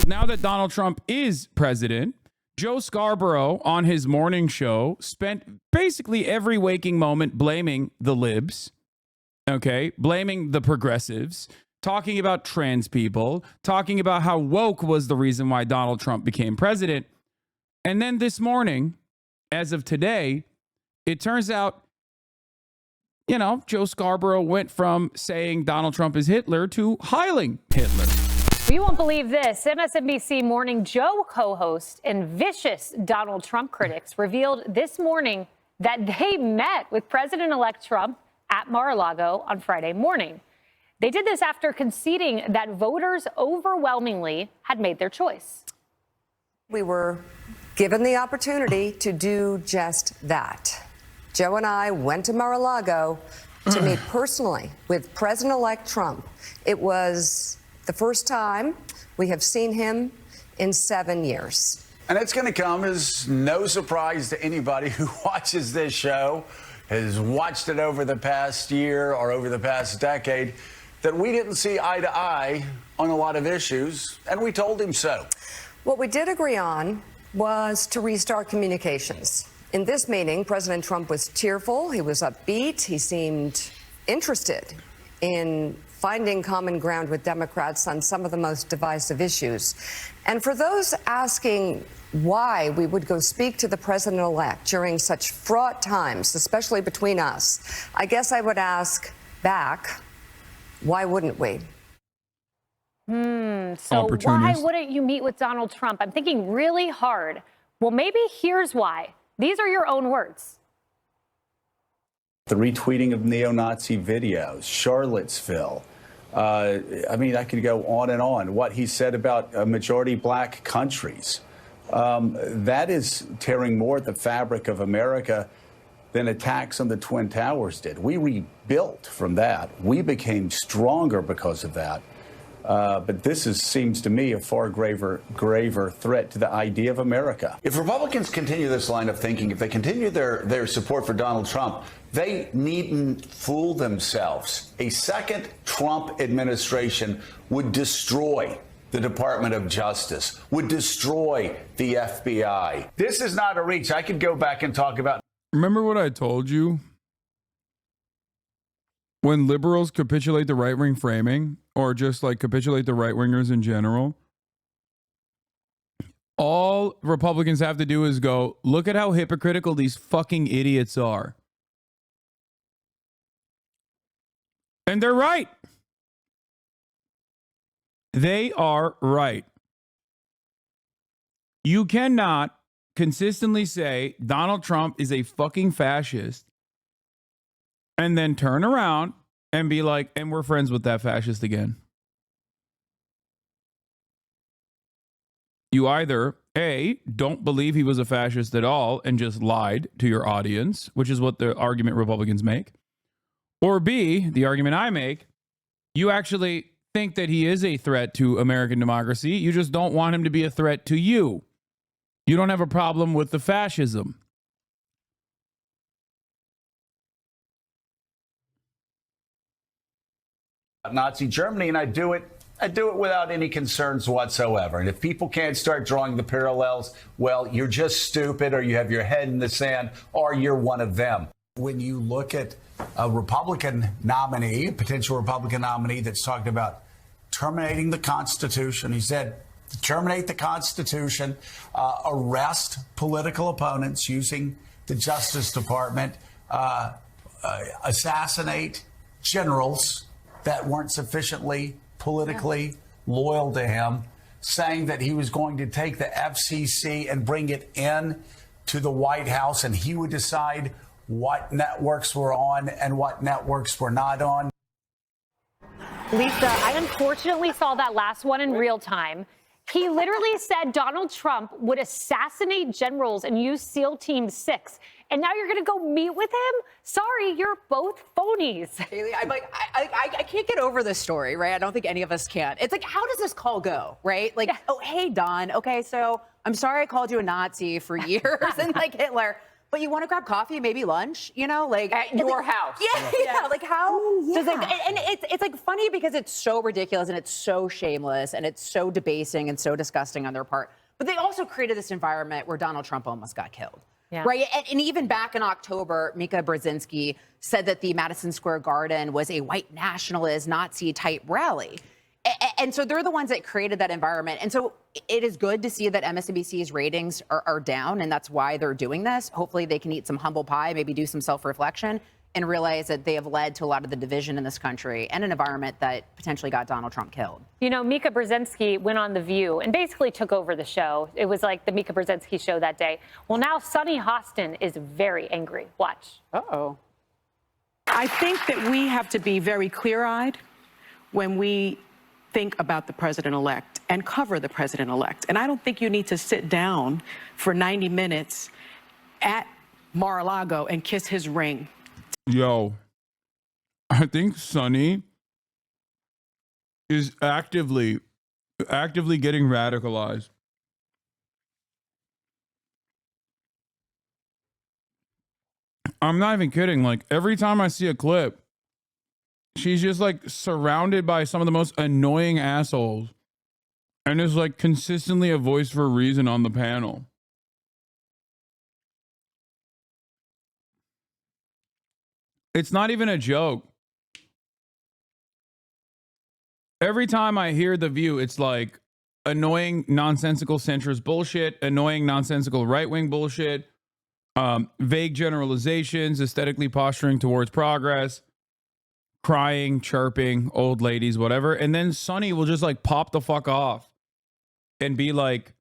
now that Donald Trump is president, Joe Scarborough on his morning show spent basically every waking moment blaming the libs, okay, blaming the progressives, talking about trans people, talking about how woke was the reason why Donald Trump became president. And then this morning, as of today, it turns out, you know, Joe Scarborough went from saying Donald Trump is Hitler to heiling Hitler. You won't believe this. MSNBC Morning Joe co-host and vicious Donald Trump critics revealed this morning that they met with President-elect Trump at Mar-a-Lago on Friday morning. They did this after conceding that voters overwhelmingly had made their choice. We were given the opportunity to do just that. Joe and I went to Mar-a-Lago to meet personally with President-elect Trump. It was the first time we have seen him in 7 years. And it's going to come as no surprise to anybody who watches this show, has watched it over the past year or over the past decade, that we didn't see eye to eye on a lot of issues, and we told him so. What we did agree on was to restart communications. In this meeting, President Trump was cheerful, he was upbeat, he seemed interested in finding common ground with Democrats on some of the most divisive issues. And for those asking why we would go speak to the president-elect during such fraught times, especially between us, I guess I would ask back, why wouldn't we? So why wouldn't you meet with Donald Trump? I'm thinking really hard. Well, maybe here's why. These are your own words. The retweeting of neo-Nazi videos, Charlottesville. I mean, I could go on and on. What he said about majority black countries. That is tearing more at the fabric of America than attacks on the Twin Towers did. We rebuilt from that. We became stronger because of that. But this seems to me a far graver threat to the idea of America. If Republicans continue this line of thinking, if they continue their support for Donald Trump, they needn't fool themselves. A second Trump administration would destroy the Department of Justice, would destroy the FBI. This is not a reach. I could go back and talk about. Remember what I told you? When liberals capitulate the right-wing framing, or just like capitulate the right-wingers in general, all Republicans have to do is go, look at how hypocritical these fucking idiots are. And they're right. They are right. You cannot consistently say Donald Trump is a fucking fascist and then turn around and be like, and we're friends with that fascist again. You either, A, don't believe he was a fascist at all and just lied to your audience, which is what the argument Republicans make, or B, the argument I make, you actually think that he is a threat to American democracy. You just don't want him to be a threat to you. You don't have a problem with the fascism. Nazi Germany, and I do it without any concerns whatsoever. And if people can't start drawing the parallels, well, you're just stupid, or you have your head in the sand, or you're one of them. When you look at a Republican nominee, a potential Republican nominee that's talked about terminating the Constitution, he said, terminate the Constitution, arrest political opponents using the Justice Department, assassinate generals that weren't sufficiently politically loyal to him, saying that he was going to take the FCC and bring it in to the White House, and he would decide what networks were on and what networks were not on. Lisa, I unfortunately saw that last one in real time. He literally said Donald Trump would assassinate generals and use SEAL Team 6. And now you're going to go meet with him? Sorry, you're both phonies. Haley, I can't get over this story, right? I don't think any of us can. It's like, how does this call go, right? Like, oh, hey, Don. Okay, so I'm sorry I called you a Nazi for years and like Hitler. but you want to grab coffee, maybe lunch, you know, like at your house. Yeah. Like how does like, and it's like funny because it's so ridiculous and it's so shameless and it's so debasing and so disgusting on their part. But they also created this environment where Donald Trump almost got killed. Yeah. Right. And even back in October, Mika Brzezinski said that the Madison Square Garden was a white nationalist Nazi type rally. And so they're the ones that created that environment. And so it is good to see that MSNBC's ratings are down, and that's why they're doing this. Hopefully they can eat some humble pie, maybe do some self-reflection, and realize that they have led to a lot of the division in this country and an environment that potentially got Donald Trump killed. You know, Mika Brzezinski went on The View and basically took over the show. It was like the Mika Brzezinski show that day. Well, now Sunny Hostin is very angry. Watch. Uh-oh. I think that we have to be very clear-eyed when we think about the president-elect and cover the president-elect. And I don't think you need to sit down for 90 minutes at Mar-a-Lago and kiss his ring. Yo, I think Sonny is actively getting radicalized. I'm not even kidding. Like, every time I see a clip, she's just like surrounded by some of the most annoying assholes and is like consistently a voice for reason on the panel. It's not even a joke. Every time I hear The View, it's like annoying, nonsensical centrist bullshit, annoying, nonsensical right-wing bullshit, vague generalizations, aesthetically posturing towards progress, crying, chirping, old ladies, whatever. And then Sonny will just like pop the fuck off and be like,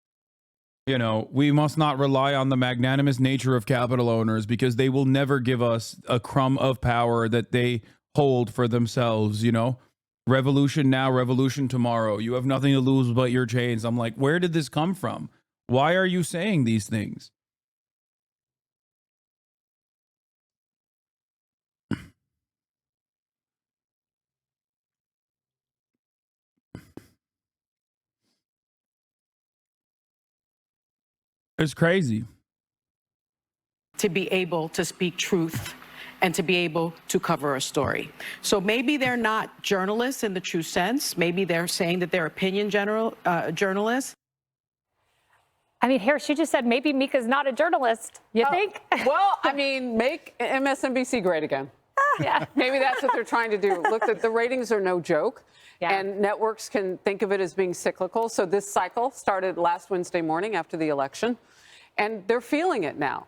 you know, we must not rely on the magnanimous nature of capital owners because they will never give us a crumb of power that they hold for themselves, you know? Revolution now, revolution tomorrow. You have nothing to lose but your chains. I'm like, where did this come from? Why are you saying these things? It's crazy. To be able to speak truth and to be able to cover a story. So maybe they're not journalists in the true sense. Maybe they're saying that they're opinion journalists. I mean, here, she just said maybe Mika's not a journalist. You think? Well, I mean, make MSNBC great again. Yeah. Maybe that's what they're trying to do. Look, the ratings are no joke. Yeah. And networks can think of it as being cyclical. So this cycle started last Wednesday morning after the election, and they're feeling it now.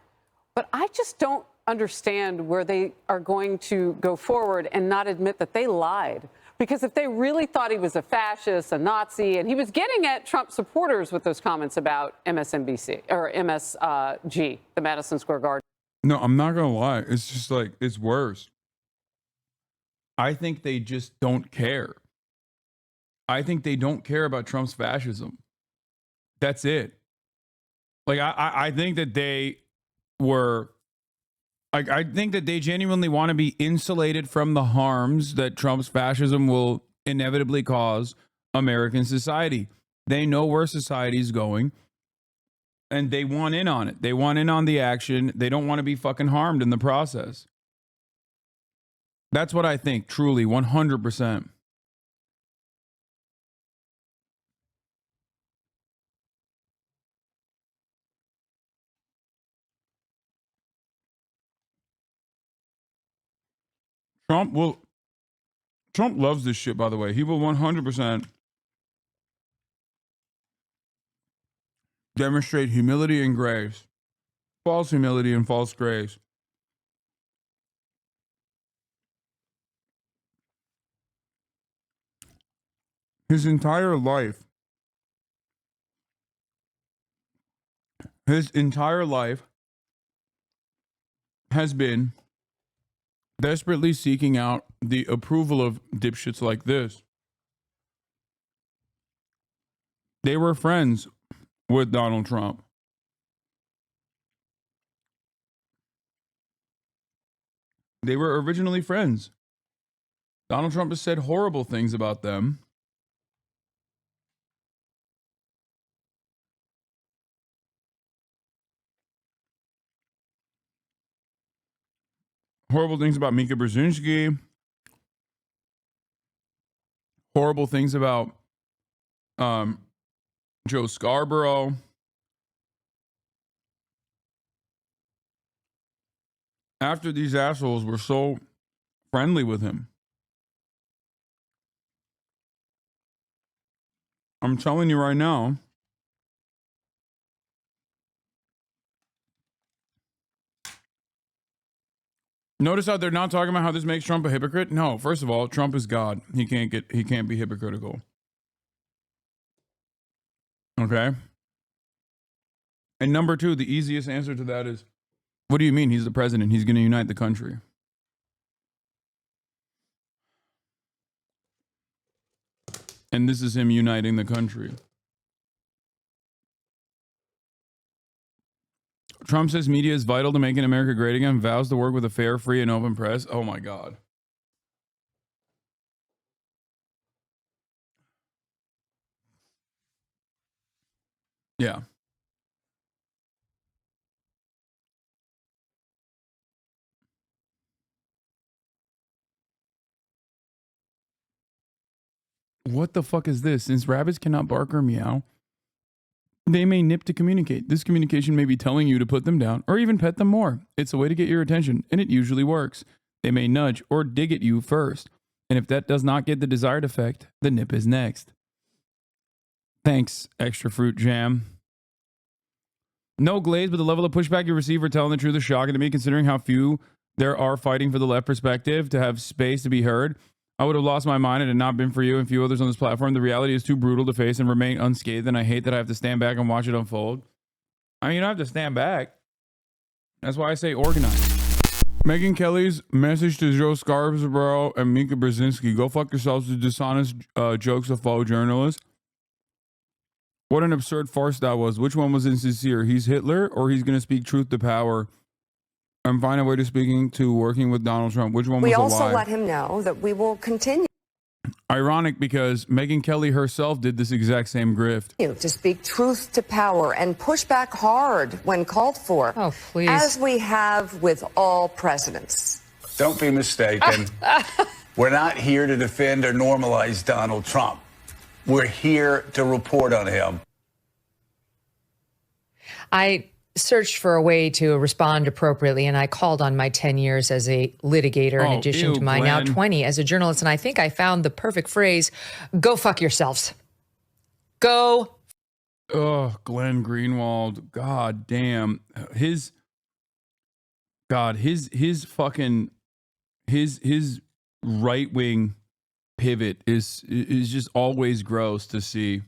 But I just don't understand where they are going to go forward and not admit that they lied. Because if they really thought he was a fascist, a Nazi, and he was getting at Trump supporters with those comments about MSNBC or MSG, the Madison Square Garden. No, I'm not going to lie. It's just like, it's worse. I think they just don't care. I think they don't care about Trump's fascism. That's it. Like, I think that they were, like, I think that they genuinely want to be insulated from the harms that Trump's fascism will inevitably cause American society. They know where society is going, and they want in on it. They want in on the action. They don't want to be fucking harmed in the process. That's what I think, truly, 100%. Trump loves this shit, by the way. He will 100% demonstrate humility and grace. False humility and false grace. His entire life has been desperately seeking out the approval of dipshits like this. They were friends with Donald Trump. They were originally friends. Donald Trump has said horrible things about them. Horrible things about Mika Brzezinski. Horrible things about Joe Scarborough. After these assholes were so friendly with him. I'm telling you right now. Notice how they're not talking about how this makes Trump a hypocrite? No, first of all, Trump is God. He can't be hypocritical. Okay? And number two, the easiest answer to that is, what do you mean? He's the president. He's going to unite the country. And this is him uniting the country. Trump says media is vital to making America great again, vows to work with a fair, free, and open press. Oh my God. Yeah. What the fuck is this? Since rabbits cannot bark or meow, they may nip to communicate. This communication may be telling you to put them down or even pet them more. It's a way to get your attention, and it usually works. They may nudge or dig at you first. And if that does not get the desired effect, the nip is next. Thanks, extra fruit jam. No glaze, but the level of pushback you receive for telling the truth is shocking to me, considering how few there are fighting for the left perspective to have space to be heard. I would have lost my mind had it not been for you and a few others on this platform. The reality is too brutal to face and remain unscathed, and I hate that I have to stand back and watch it unfold. I mean, you don't have to stand back. That's why I say organize. Megyn Kelly's message to Joe Scarborough and Mika Brzezinski: go fuck yourselves with dishonest jokes of faux journalists. What an absurd farce that was. Which one was insincere? He's Hitler, or he's going to speak truth to power and find a way to working with Donald Trump? Which one was a lie? We also let him know that we will continue. Ironic, because Megyn Kelly herself did this exact same grift. To speak truth to power and push back hard when called for. Oh, please. As we have with all presidents. Don't be mistaken. We're not here to defend or normalize Donald Trump. We're here to report on him. I searched for a way to respond appropriately, and I called on my 10 years as a litigator in addition to my now 20 as a journalist, and I think I found the perfect phrase: go fuck yourselves. Go. Oh, Glenn Greenwald. God damn. His fucking right-wing pivot is just always gross to see.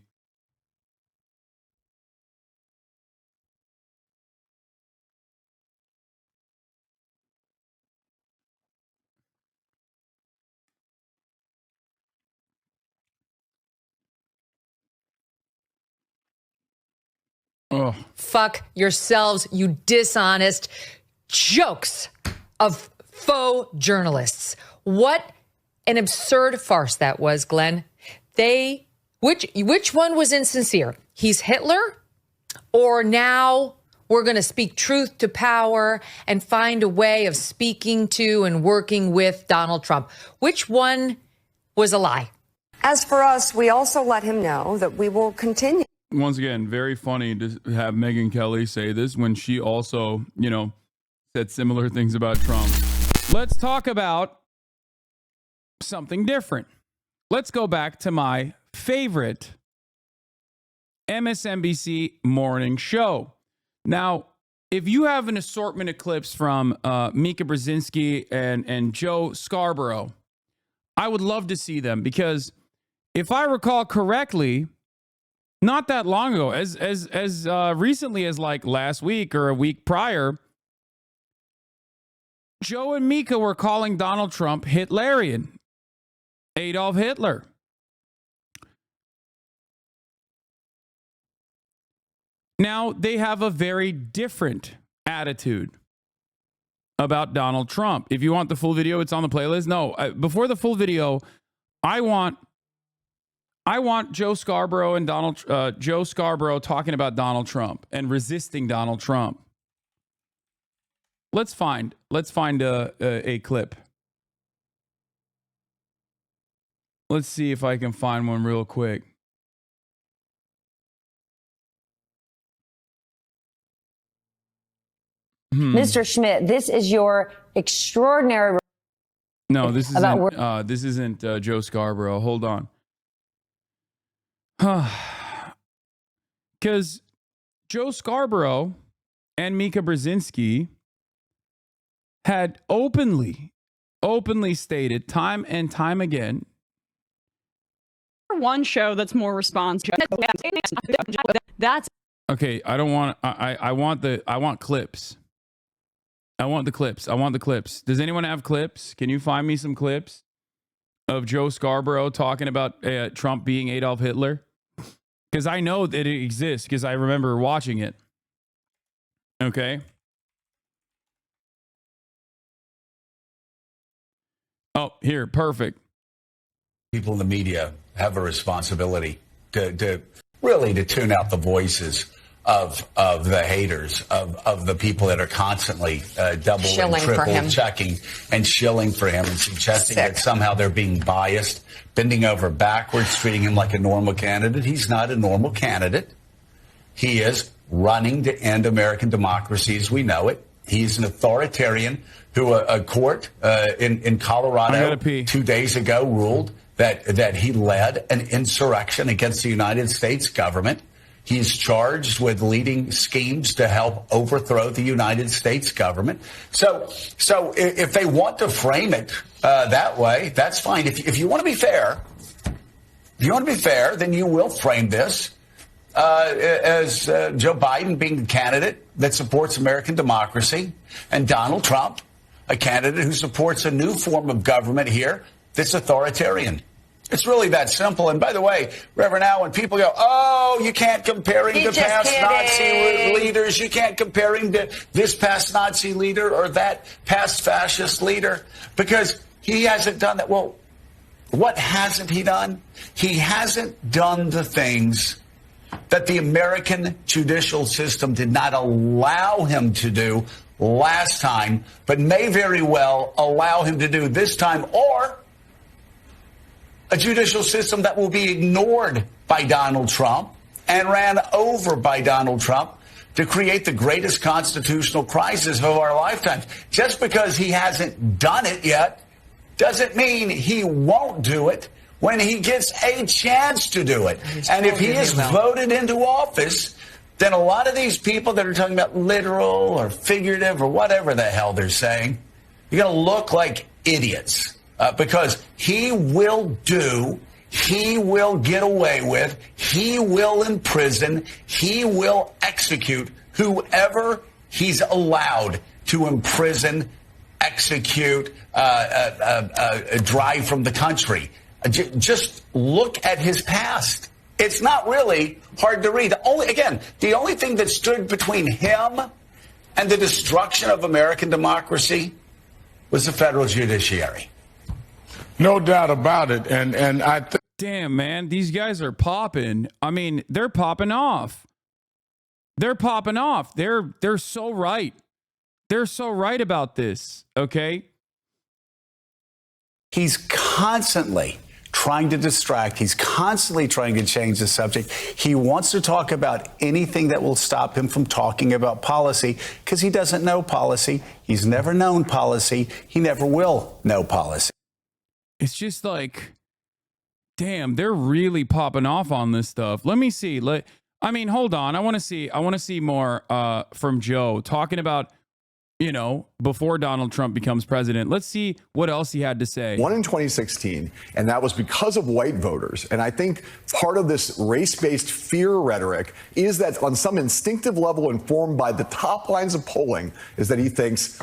Oh. Fuck yourselves, you dishonest jokes of faux journalists. What an absurd farce that was, Glenn. Which one was insincere? He's Hitler? Or now we're going to speak truth to power and find a way of speaking to and working with Donald Trump? Which one was a lie? As for us, we also let him know that we will continue. Once again, very funny to have Megyn Kelly say this when she also, said similar things about Trump. Let's talk about something different. Let's go back to my favorite MSNBC morning show. Now, if you have an assortment of clips from Mika Brzezinski and Joe Scarborough, I would love to see them, because if I recall correctly, not that long ago, as recently as like last week or a week prior, Joe and Mika were calling Donald Trump Hitlerian, Adolf Hitler. Now, they have a very different attitude about Donald Trump. If you want the full video, it's on the playlist. No, before the full video, I want Joe Scarborough and Joe Scarborough talking about Donald Trump and resisting Donald Trump. let's find a clip. Let's see if I can find one real quick. Mr. Schmidt, this is your extraordinary. No, this isn't Joe Scarborough. Hold on. Because Joe Scarborough and Mika Brzezinski had openly stated time and time again. One show that's more responsive. That's okay. I don't want. I want clips. I want the clips. Does anyone have clips? Can you find me some clips of Joe Scarborough talking about Trump being Adolf Hitler? Because I know that it exists because I remember watching it. Okay. Oh, here, perfect. People in the media have a responsibility to really tune out the voices of the haters, of the people that are constantly double and triple checking and shilling for him and suggesting that somehow they're being biased, bending over backwards, treating him like a normal candidate. He's not a normal candidate. He is running to end American democracy as we know it. He's an authoritarian who a court in Colorado 2 days ago ruled that he led an insurrection against the United States government. He's charged with leading schemes to help overthrow the United States government. So if they want to frame it that way, that's fine. If you want to be fair, then you will frame this as Joe Biden being the candidate that supports American democracy and Donald Trump, a candidate who supports a new form of government here that's authoritarian. It's really that simple. And by the way, Reverend Al, when people go, oh, you can't compare him to past Nazi leaders. You can't compare him to this past Nazi leader or that past fascist leader because he hasn't done that. Well, what hasn't he done? He hasn't done the things that the American judicial system did not allow him to do last time, but may very well allow him to do this time, or a judicial system that will be ignored by Donald Trump and ran over by Donald Trump to create the greatest constitutional crisis of our lifetimes. Just because he hasn't done it yet doesn't mean he won't do it when he gets a chance to do it. And if he is voted into office, then a lot of these people that are talking about literal or figurative or whatever the hell they're saying, you're going to look like idiots. Because he will get away with, he will imprison, he will execute whoever he's allowed to imprison, execute, drive from the country. Just look at his past. It's not really hard to read. The only thing that stood between him and the destruction of American democracy was the federal judiciary. No doubt about it. And I think. Damn, man, these guys are popping. I mean, they're popping off. They're popping off. They're so right. They're so right about this. Okay. He's constantly trying to distract. He's constantly trying to change the subject. He wants to talk about anything that will stop him from talking about policy because he doesn't know policy. He's never known policy. He never will know policy. It's just like, damn, they're really popping off on this stuff. Let me see. Hold on. I want to see more from Joe talking about, before Donald Trump becomes president. Let's see what else he had to say. Won in 2016, and that was because of white voters. And I think part of this race-based fear rhetoric is that on some instinctive level informed by the top lines of polling is that he thinks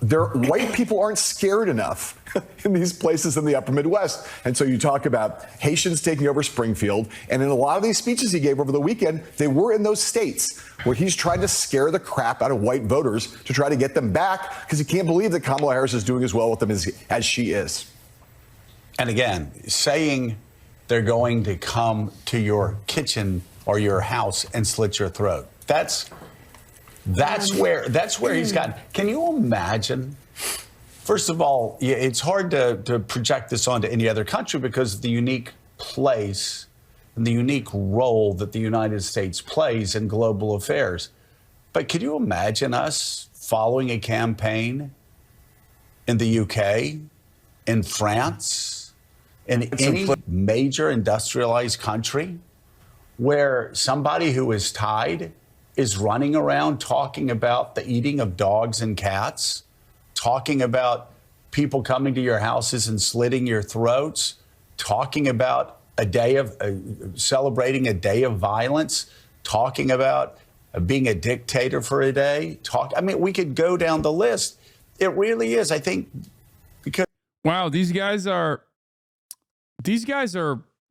white people aren't scared enough in these places in the upper Midwest. And so you talk about Haitians taking over Springfield. And in a lot of these speeches he gave over the weekend, they were in those states where he's trying to scare the crap out of white voters to try to get them back because he can't believe that Kamala Harris is doing as well with them as she is. And again, saying they're going to come to your kitchen or your house and slit your throat. That's That's where he's gotten. Can you imagine? First of all, it's hard to project this onto any other country because of the unique place and the unique role that the United States plays in global affairs. But could you imagine us following a campaign in the UK, in France, in any major industrialized country where somebody who is tied is running around talking about the eating of dogs and cats, talking about people coming to your houses and slitting your throats, talking about a day of celebrating a day of violence, talking about being a dictator for a day. I mean, we could go down the list. It really is, I think, because wow, these guys are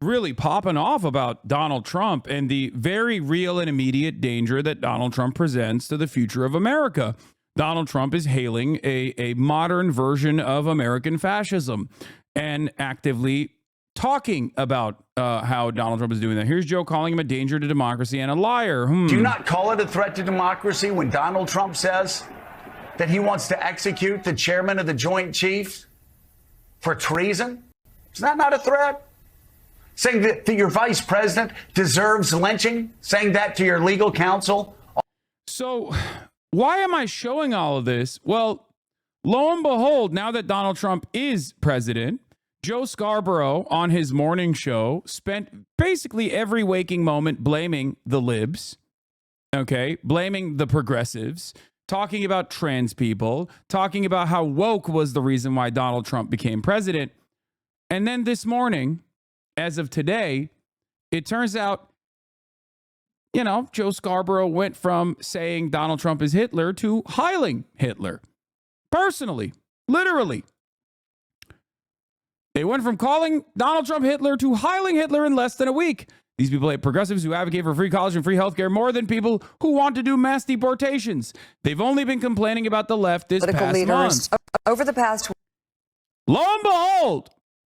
really popping off about Donald Trump and the very real and immediate danger that Donald Trump presents to the future of America. Donald Trump is hailing a modern version of American fascism and actively talking about how Donald Trump is doing that. Here's Joe calling him a danger to democracy and a liar. Do you not call it a threat to democracy when Donald Trump says that he wants to execute the chairman of the Joint Chiefs for treason? Is that not a threat? Saying that your vice president deserves lynching? Saying that to your legal counsel? So why am I showing all of this? Well, lo and behold, now that Donald Trump is president, Joe Scarborough on his morning show spent basically every waking moment blaming the libs, okay, blaming the progressives, talking about trans people, talking about how woke was the reason why Donald Trump became president. And then this morning, as of today, it turns out, you know, Joe Scarborough went from saying Donald Trump is Hitler to heiling Hitler. Personally, literally. They went from calling Donald Trump Hitler to heiling Hitler in less than a week. These people hate progressives who advocate for free college and free healthcare more than people who want to do mass deportations. They've only been complaining about the left this Political past leaders month. over the past. Lo and behold,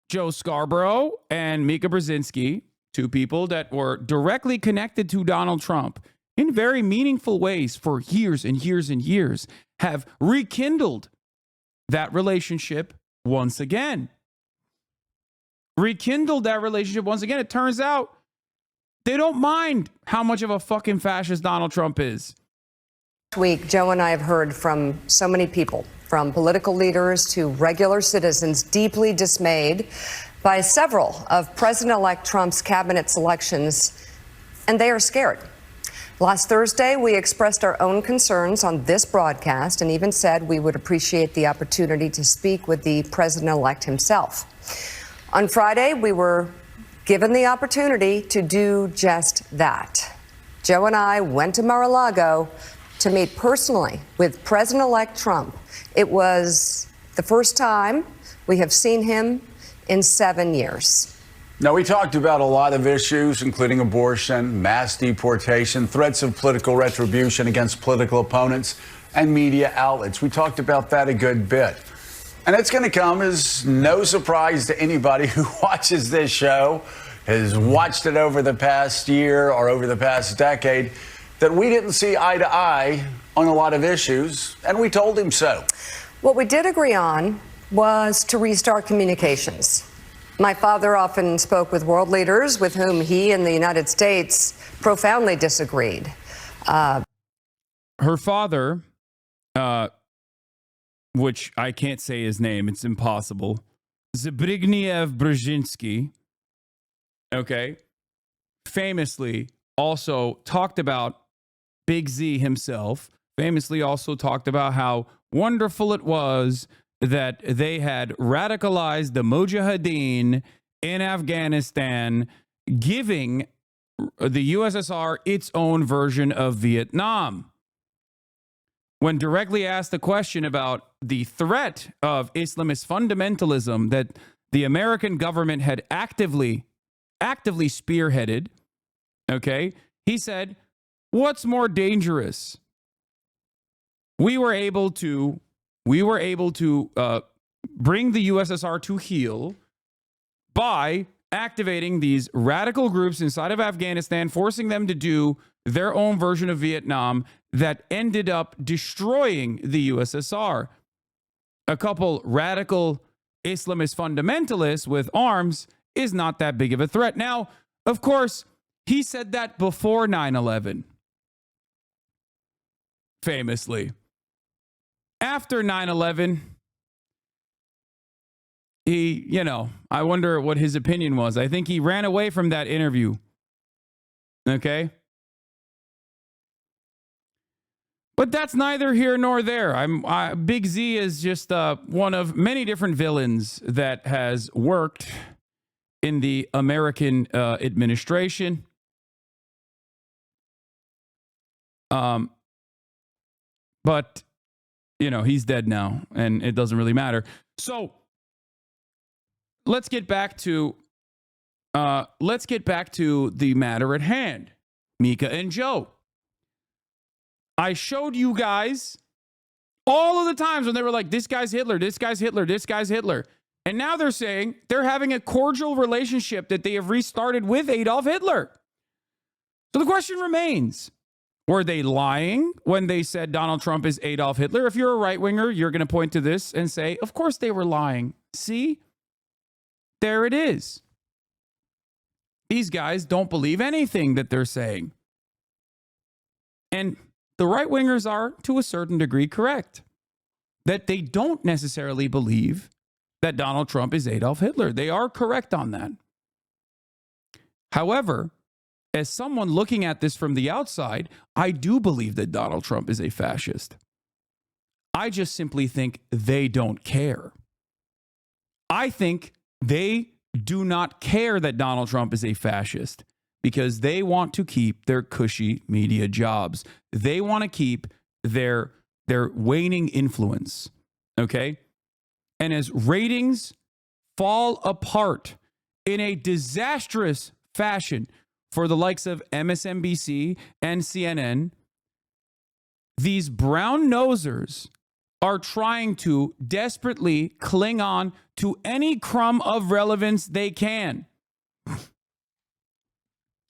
Joe Scarborough and Mika Brzezinski, two people that were directly connected to Donald Trump in very meaningful ways for years and years and years, have rekindled that relationship once again. Rekindled that relationship once again. It turns out they don't mind how much of a fucking fascist Donald Trump is. This week, Joe and I have heard from so many people, from political leaders to regular citizens, deeply dismayed by several of President-elect Trump's cabinet selections, and they are scared. Last Thursday, we expressed our own concerns on this broadcast and even said we would appreciate the opportunity to speak with the president-elect himself. On Friday, we were given the opportunity to do just that. Joe and I went to Mar-a-Lago to meet personally with President-elect Trump. It was the first time we have seen him in 7 years. Now, we talked about a lot of issues, including abortion, mass deportation, threats of political retribution against political opponents, and media outlets. We talked about that a good bit. And it's going to come as no surprise to anybody who watches this show, has watched it over the past year or over the past decade, that we didn't see eye to eye on a lot of issues, and we told him so. What we did agree on was to restart communications. My father often spoke with world leaders with whom he and the United States profoundly disagreed. Her father, which I can't say his name, it's impossible, Zbigniew Brzezinski, okay, famously also talked about Big Z himself, famously also talked about how wonderful it was that they had radicalized the Mujahideen in Afghanistan, giving the USSR its own version of Vietnam. When directly asked a question about the threat of Islamist fundamentalism that the American government had actively spearheaded, okay, he said, what's more dangerous? We were able to bring the USSR to heel by activating these radical groups inside of Afghanistan, forcing them to do their own version of Vietnam that ended up destroying the USSR. A couple radical Islamist fundamentalists with arms is not that big of a threat. Now, of course, he said that before 9/11, famously. After 9/11, I wonder what his opinion was. I think he ran away from that interview. Okay? But that's neither here nor there. Big Z is just one of many different villains that has worked in the American administration. But, he's dead now, and it doesn't really matter. So let's get back to the matter at hand, Mika and Joe. I showed you guys all of the times when they were like, this guy's Hitler, this guy's Hitler, this guy's Hitler. And now they're saying they're having a cordial relationship that they have restarted with Adolf Hitler. So the question remains, were they lying when they said Donald Trump is Adolf Hitler? If you're a right-winger, you're going to point to this and say, of course they were lying. See? There it is. These guys don't believe anything that they're saying. And the right-wingers are, to a certain degree, correct. That they don't necessarily believe that Donald Trump is Adolf Hitler. They are correct on that. However, as someone looking at this from the outside, I do believe that Donald Trump is a fascist. I just simply think they don't care. I think they do not care that Donald Trump is a fascist because they want to keep their cushy media jobs. They want to keep their waning influence, okay? And as ratings fall apart in a disastrous fashion for the likes of MSNBC and CNN, these brown nosers are trying to desperately cling on to any crumb of relevance they can.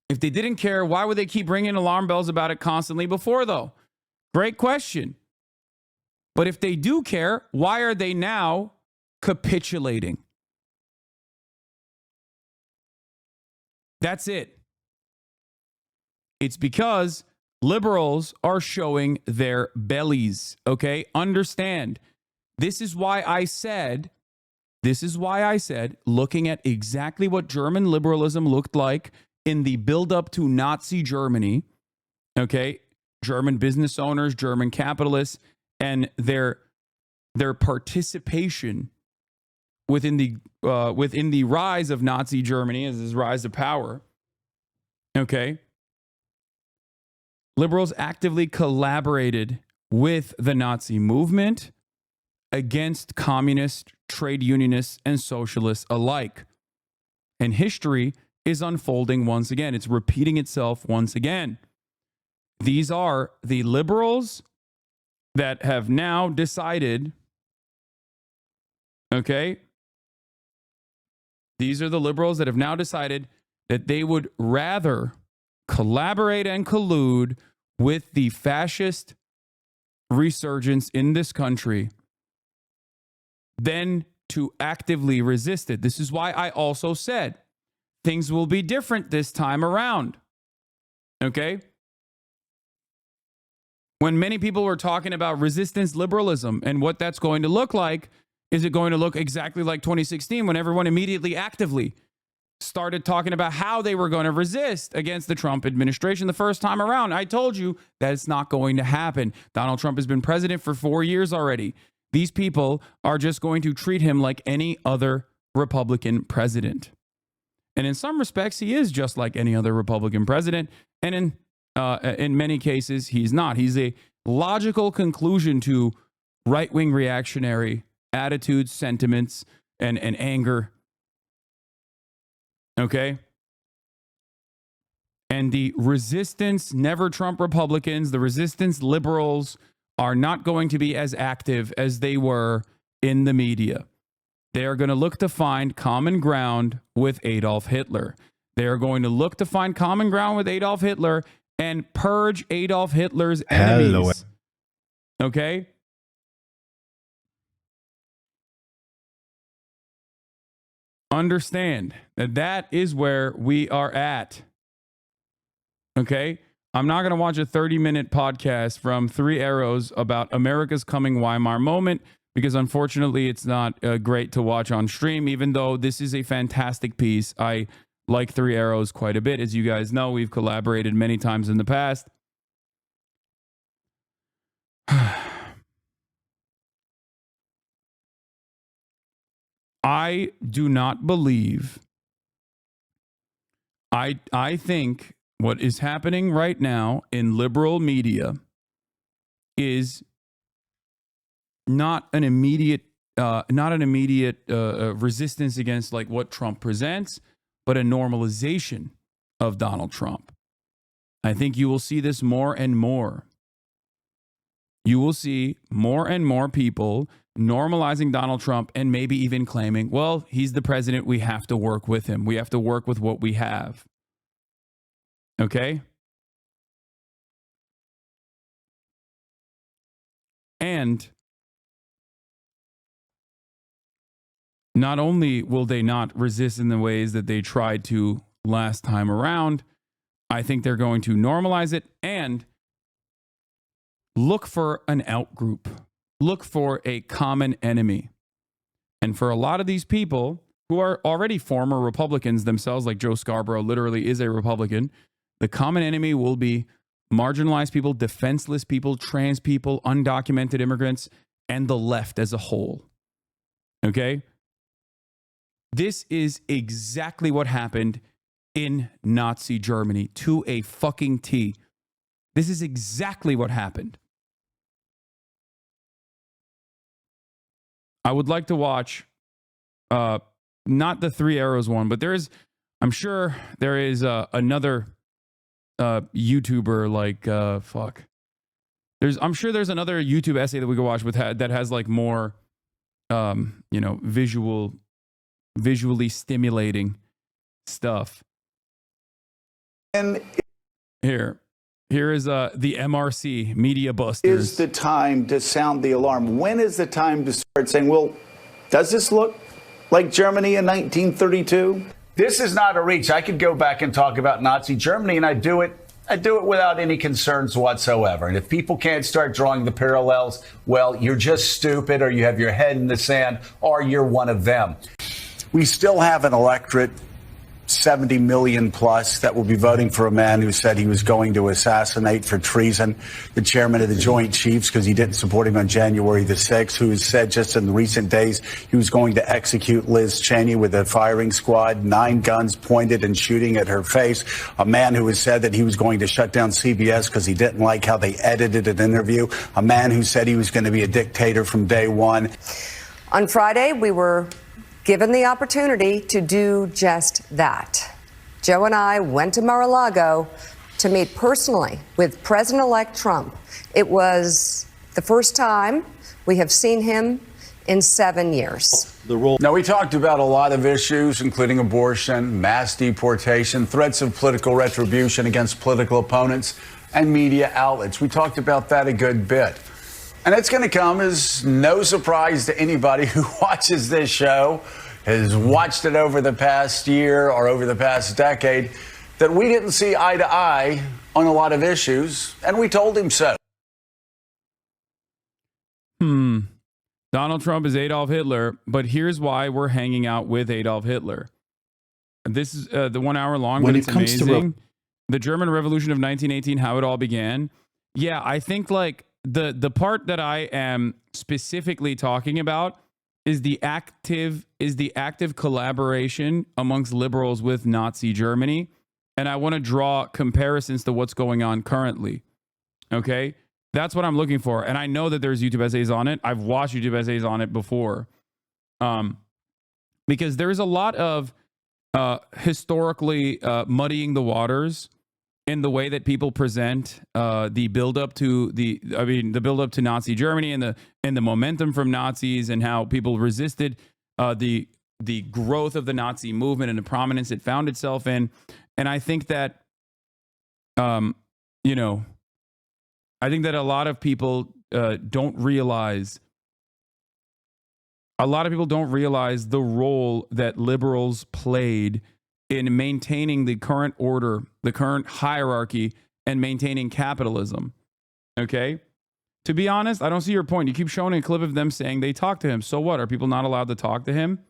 If they didn't care, why would they keep ringing alarm bells about it constantly before, though? Great question. But if they do care, why are they now capitulating? That's it. It's because liberals are showing their bellies, okay? Understand. This is why I said, looking at exactly what German liberalism looked like in the build-up to Nazi Germany, okay? German business owners, German capitalists, and their participation within the rise of Nazi Germany, as his rise to power, okay? Liberals actively collaborated with the Nazi movement against communists, trade unionists, and socialists alike. And history is unfolding once again. It's repeating itself once again. These are the liberals that have now decided, okay? These are the liberals that have now decided that they would rather collaborate and collude with the fascist resurgence in this country than to actively resist it. This is why I also said things will be different this time around. Okay? When many people were talking about resistance liberalism and what that's going to look like, is it going to look exactly like 2016 when everyone immediately actively started talking about how they were going to resist against the Trump administration the first time around? I told you that it's not going to happen. Donald Trump has been president for 4 years already. These people are just going to treat him like any other Republican president. And in some respects, he is just like any other Republican president. And in many cases, he's not. He's a logical conclusion to right-wing reactionary attitudes, sentiments, and anger. Okay? And the resistance, never Trump Republicans, the resistance liberals are not going to be as active as they were in the media. They are going to look to find common ground with Adolf Hitler. They are going to look to find common ground with Adolf Hitler and purge Adolf Hitler's enemies. Okay? Understand that that is where we are at. Okay? I'm not going to watch a 30-minute podcast from Three Arrows about America's coming Weimar moment because unfortunately it's not great to watch on stream, even though this is a fantastic piece. I like Three Arrows quite a bit. As you guys know, we've collaborated many times in the past. I do not believe. I think what is happening right now in liberal media is not an immediate resistance against like what Trump presents, but a normalization of Donald Trump. I think you will see this more and more. You will see more and more people normalizing Donald Trump and maybe even claiming, well, he's the president. We have to work with him. We have to work with what we have. Okay? And not only will they not resist in the ways that they tried to last time around, I think they're going to normalize it and look for an outgroup. Look for a common enemy. And for a lot of these people who are already former Republicans themselves, like Joe Scarborough literally is a Republican, the common enemy will be marginalized people, defenseless people, trans people, undocumented immigrants, and the left as a whole. Okay? This is exactly what happened in Nazi Germany to a fucking T. This is exactly what happened. I would like to watch, not the Three Arrows one, but I'm sure there is another YouTuber like, I'm sure there's another YouTube essay that we could watch that has like more, visually stimulating stuff. And here is the MRC, Media Busters. Is the time to sound the alarm? When is the time to start saying, well, does this look like Germany in 1932? This is not a reach. I could go back and talk about Nazi Germany, and I do it without any concerns whatsoever. And if people can't start drawing the parallels, well, you're just stupid, or you have your head in the sand, or you're one of them. We still have an electorate, 70 million plus, that will be voting for a man who said he was going to assassinate for treason the chairman of the Joint Chiefs because he didn't support him on January the 6th, who has said just in recent days he was going to execute Liz Cheney with a firing squad, 9 guns pointed and shooting at her face. A man who has said that he was going to shut down CBS because he didn't like how they edited an interview. A man who said he was going to be a dictator from day one. On Friday, we were given the opportunity to do just that. Joe and I went to Mar-a-Lago to meet personally with President-elect Trump. It was the first time we have seen him in 7 years. Now, we talked about a lot of issues, including abortion, mass deportation, threats of political retribution against political opponents, and media outlets. We talked about that a good bit. And it's going to come as no surprise to anybody who watches this show, has watched it over the past year or over the past decade, that we didn't see eye to eye on a lot of issues, and we told him so. Donald Trump is Adolf Hitler, but here's why we're hanging out with Adolf Hitler. This is the 1 hour long, but it's amazing. The German Revolution of 1918, how it all began. Yeah, I think like the part that I am specifically talking about is the active collaboration amongst liberals with Nazi Germany. And I want to draw comparisons to what's going on currently. Okay? That's what I'm looking for. And I know that there's YouTube essays on it. I've watched YouTube essays on it before. Because there's a lot of historically muddying the waters in the way that people present the buildup to the buildup to Nazi Germany and the momentum from Nazis and how people resisted the growth of the Nazi movement and the prominence it found itself in. And I think that you know, I think that a lot of people don't realize. A lot of people don't realize the role that liberals played in maintaining the current order, the current hierarchy, and maintaining capitalism. Okay? To be honest, I don't see your point. You keep showing a clip of them saying they talked to him. So what? Are people not allowed to talk to him?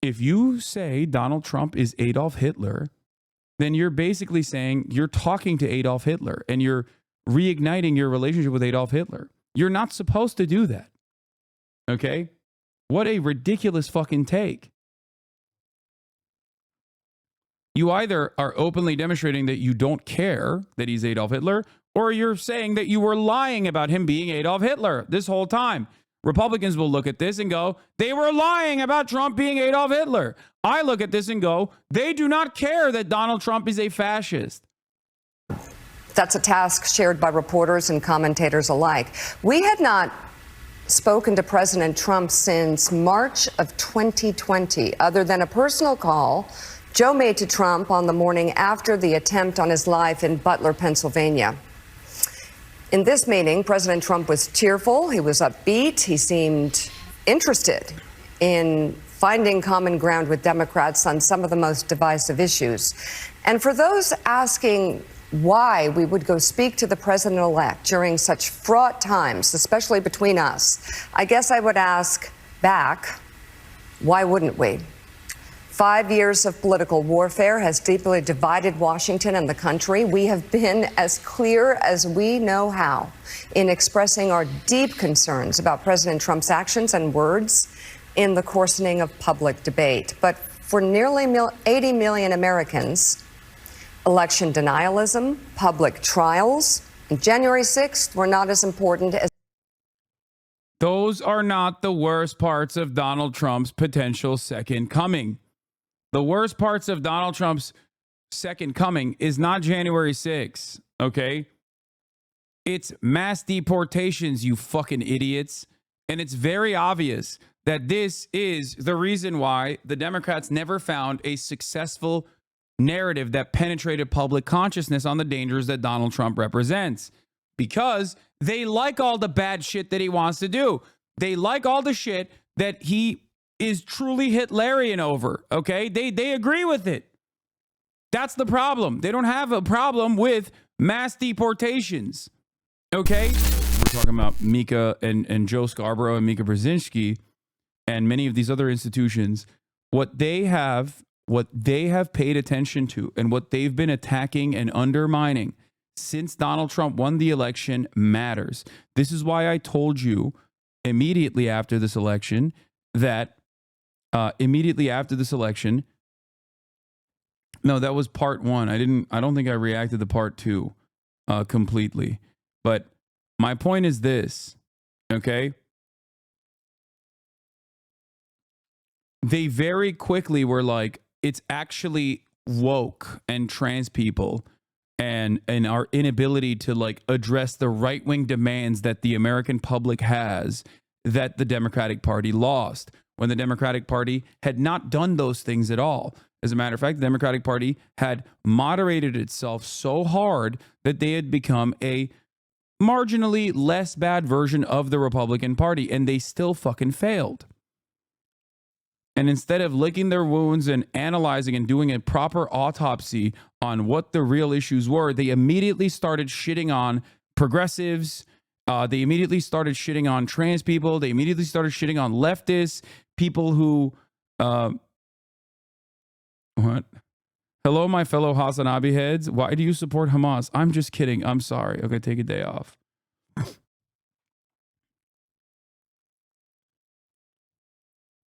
If you say Donald Trump is Adolf Hitler, then you're basically saying you're talking to Adolf Hitler and you're reigniting your relationship with Adolf Hitler. You're not supposed to do that. Okay? What a ridiculous fucking take. You either are openly demonstrating that you don't care that he's Adolf Hitler, or you're saying that you were lying about him being Adolf Hitler this whole time. Republicans will look at this and go, they were lying about Trump being Adolf Hitler. I look at this and go, they do not care that Donald Trump is a fascist. That's a task shared by reporters and commentators alike. We had not spoken to President Trump since March of 2020, other than a personal call Joe made to Trump on the morning after the attempt on his life in Butler, Pennsylvania. In this meeting, President Trump was cheerful. He was upbeat. He seemed interested in finding common ground with Democrats on some of the most divisive issues. And for those asking why we would go speak to the president-elect during such fraught times, especially between us, I guess I would ask back, why wouldn't we? 5 years of political warfare has deeply divided Washington and the country. We have been as clear as we know how in expressing our deep concerns about President Trump's actions and words in the coarsening of public debate. But for nearly 80 million Americans, election denialism, public trials, and January 6th were not as important as. Those are not the worst parts of Donald Trump's potential second coming. The worst parts of Donald Trump's second coming is not January 6th, okay? It's mass deportations, you fucking idiots. And it's very obvious that this is the reason why the Democrats never found a successful narrative that penetrated public consciousness on the dangers that Donald Trump represents. Because they like all the bad shit that he wants to do. They like all the shit that he is truly Hitlerian over, okay? They agree with it. That's the problem. They don't have a problem with mass deportations, okay? We're talking about Mika and Joe Scarborough and Mika Brzezinski and many of these other institutions. What they have paid attention to and what they've been attacking and undermining since Donald Trump won the election matters. This is why I told you immediately after this election that no, that was part one. I don't think I reacted to part two completely. But my point is this, okay? They very quickly were like, it's actually woke and trans people and our inability to like address the right-wing demands that the American public has that the Democratic Party lost, when the Democratic Party had not done those things at all. As a matter of fact, the Democratic Party had moderated itself so hard that they had become a marginally less bad version of the Republican Party, and they still fucking failed. And instead of licking their wounds and analyzing and doing a proper autopsy on what the real issues were, they immediately started shitting on progressives. They immediately started shitting on trans people. They immediately started shitting on leftists, people who, what? Hello, my fellow HasanAbi heads. Why do you support Hamas? I'm just kidding. I'm sorry. Okay, take a day off.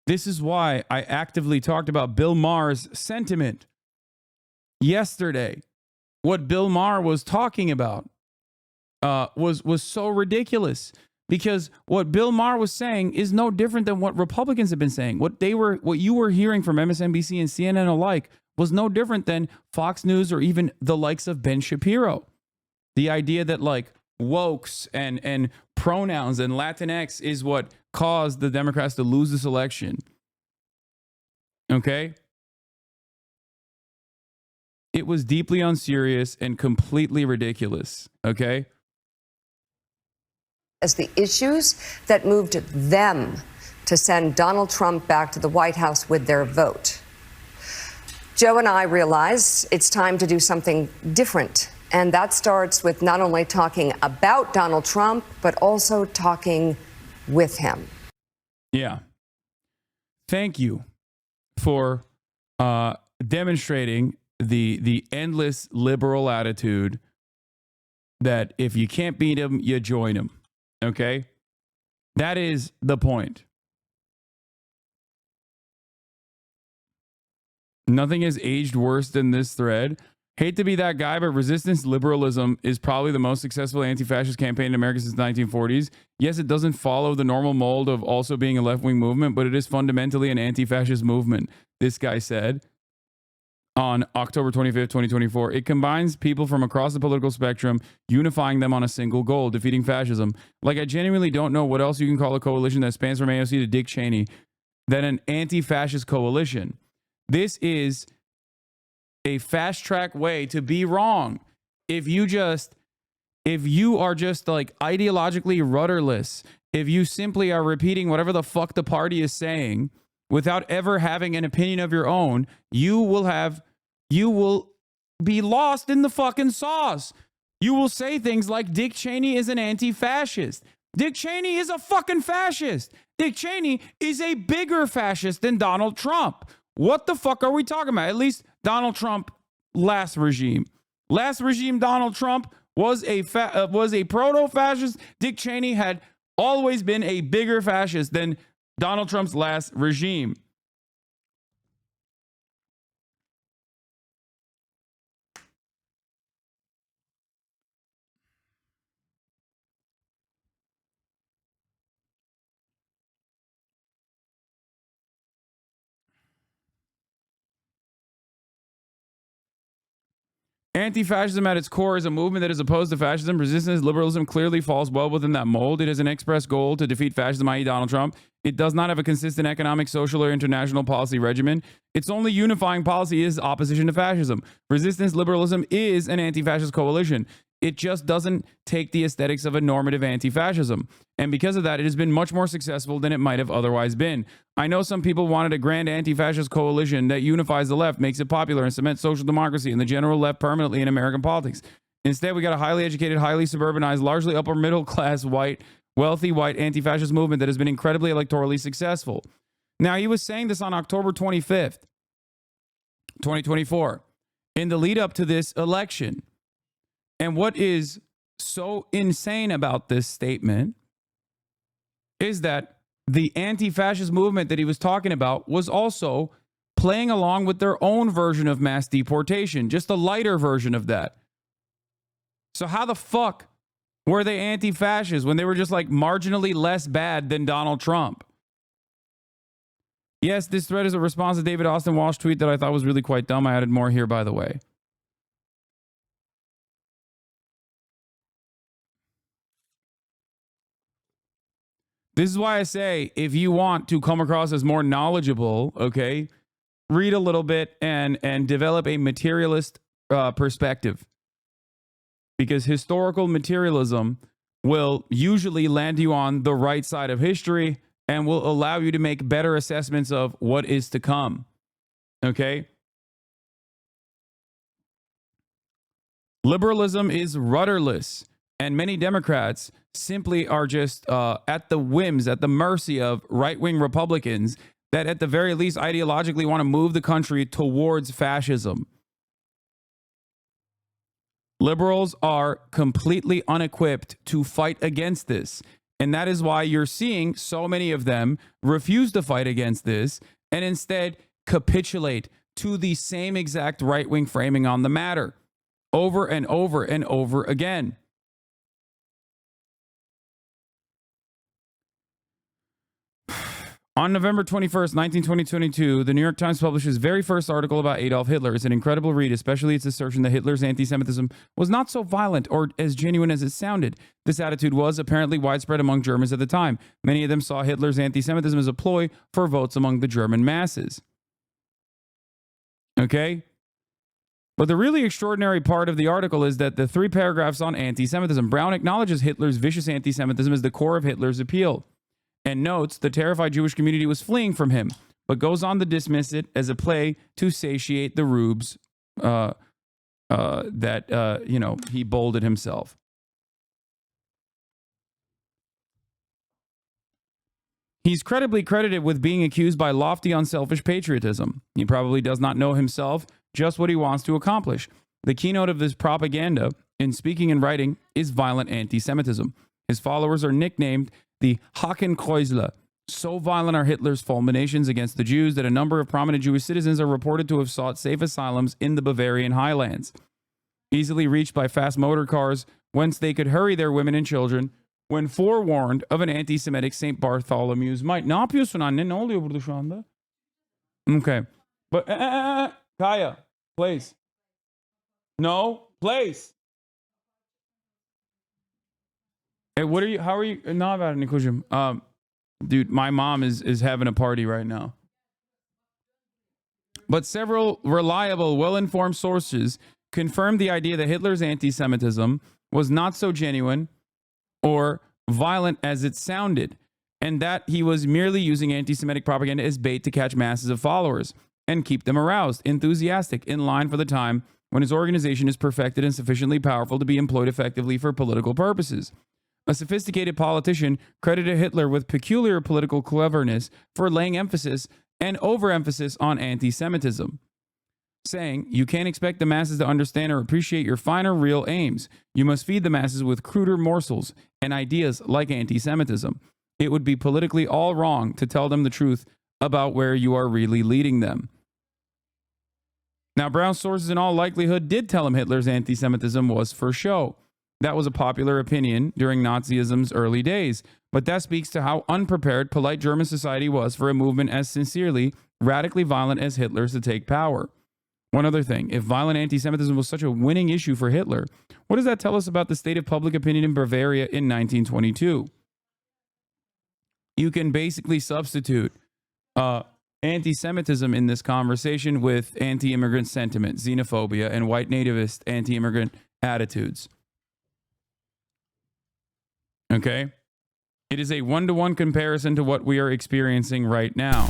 This is why I actively talked about Bill Maher's sentiment yesterday. What Bill Maher was talking about was so ridiculous, because what Bill Maher was saying is no different than what Republicans have been saying. What you were hearing from MSNBC and CNN alike was no different than Fox News or even the likes of Ben Shapiro. The idea that like wokes and pronouns and Latinx is what caused the Democrats to lose this election. Okay? It was deeply unserious and completely ridiculous. Okay? As the issues that moved them to send Donald Trump back to the White House with their vote. Joe and I realize it's time to do something different. And that starts with not only talking about Donald Trump, but also talking with him. Yeah. Thank you for demonstrating the endless liberal attitude that if you can't beat him, you join him. Okay? That is the point. Nothing has aged worse than this thread. Hate to be that guy, but resistance liberalism is probably the most successful anti-fascist campaign in America since the 1940s. Yes, it doesn't follow the normal mold of also being a left-wing movement, but it is fundamentally an anti-fascist movement, this guy said on October 25th, 2024. It combines people from across the political spectrum, unifying them on a single goal, defeating fascism. Like, I genuinely don't know what else you can call a coalition that spans from AOC to Dick Cheney than an anti-fascist coalition. This is a fast track way to be wrong. If you are just like ideologically rudderless, if you simply are repeating whatever the fuck the party is saying without ever having an opinion of your own, you will be lost in the fucking sauce. You will say things like Dick Cheney is an anti-fascist. Dick Cheney is a fucking fascist. Dick Cheney is a bigger fascist than Donald Trump. What the fuck are we talking about? At least Donald Trump last regime. Last regime Donald Trump was a proto-fascist. Dick Cheney had always been a bigger fascist than Donald Trump's last regime. Anti-fascism at its core is a movement that is opposed to fascism. Resistance liberalism clearly falls well within that mold. It has an express goal to defeat fascism, i.e. Donald Trump. It does not have a consistent economic, social, or international policy regimen. Its only unifying policy is opposition to fascism. Resistance liberalism is an anti-fascist coalition. It just doesn't take the aesthetics of a normative anti-fascism. And because of that, it has been much more successful than it might have otherwise been. I know some people wanted a grand anti-fascist coalition that unifies the left, makes it popular, and cements social democracy and the general left permanently in American politics. Instead, we got a highly educated, highly suburbanized, largely upper middle class, wealthy white anti-fascist movement that has been incredibly electorally successful. Now, he was saying this on October 25th, 2024, in the lead up to this election. And what is so insane about this statement is that the anti-fascist movement that he was talking about was also playing along with their own version of mass deportation, just a lighter version of that. So how the fuck were they anti-fascist when they were just like marginally less bad than Donald Trump? Yes, this thread is a response to David Austin Walsh tweet that I thought was really quite dumb. I added more here, by the way. This is why I say, if you want to come across as more knowledgeable, okay, read a little bit and develop a materialist perspective. Because historical materialism will usually land you on the right side of history and will allow you to make better assessments of what is to come. Okay? Liberalism is rudderless, and many Democrats simply are just at the whims, at the mercy of right-wing Republicans that at the very least ideologically want to move the country towards fascism. Liberals are completely unequipped to fight against this. And that is why you're seeing so many of them refuse to fight against this and instead capitulate to the same exact right-wing framing on the matter over and over and over again. On November 21st, 2022, the New York Times published its very first article about Adolf Hitler. It's an incredible read, especially its assertion that Hitler's anti-Semitism was not so violent or as genuine as it sounded. This attitude was apparently widespread among Germans at the time. Many of them saw Hitler's anti-Semitism as a ploy for votes among the German masses. Okay? But the really extraordinary part of the article is that the 3 paragraphs on anti-Semitism. Brown acknowledges Hitler's vicious anti-Semitism as the core of Hitler's appeal and notes the terrified Jewish community was fleeing from him, but goes on to dismiss it as a play to satiate the rubes that he bolded himself. He's credibly credited with being accused by lofty, unselfish patriotism. He probably does not know himself just what he wants to accomplish. The keynote of this propaganda in speaking and writing is violent anti-Semitism. His followers are nicknamed the Hakenkreuzler. So violent are Hitler's fulminations against the Jews that a number of prominent Jewish citizens are reported to have sought safe asylums in the Bavarian highlands, easily reached by fast motor cars, whence they could hurry their women and children when forewarned of an anti-Semitic St. Bartholomew's might. Ne yapıyorsun anne? Ne oluyor burada şu anda? Okay. But, Kaya, please. No, please. Hey, how are you? Ne haber Nikocuğum? Dude, my mom is having a party right now. But several reliable, well-informed sources confirmed the idea that Hitler's anti-Semitism was not so genuine or violent as it sounded, and that he was merely using anti-Semitic propaganda as bait to catch masses of followers and keep them aroused, enthusiastic, in line for the time when his organization is perfected and sufficiently powerful to be employed effectively for political purposes. A sophisticated politician credited Hitler with peculiar political cleverness for laying emphasis and overemphasis on anti-Semitism, saying, "You can't expect the masses to understand or appreciate your finer, real aims. You must feed the masses with cruder morsels and ideas like anti-Semitism. It would be politically all wrong to tell them the truth about where you are really leading them." Now, Brown's sources in all likelihood did tell him Hitler's anti-Semitism was for show. That was a popular opinion during Nazism's early days, but that speaks to how unprepared polite German society was for a movement as sincerely, radically violent as Hitler's to take power. One other thing, if violent anti-Semitism was such a winning issue for Hitler, what does that tell us about the state of public opinion in Bavaria in 1922? You can basically substitute anti-Semitism in this conversation with anti-immigrant sentiment, xenophobia, and white nativist anti-immigrant attitudes. Okay? It is a one-to-one comparison to what we are experiencing right now.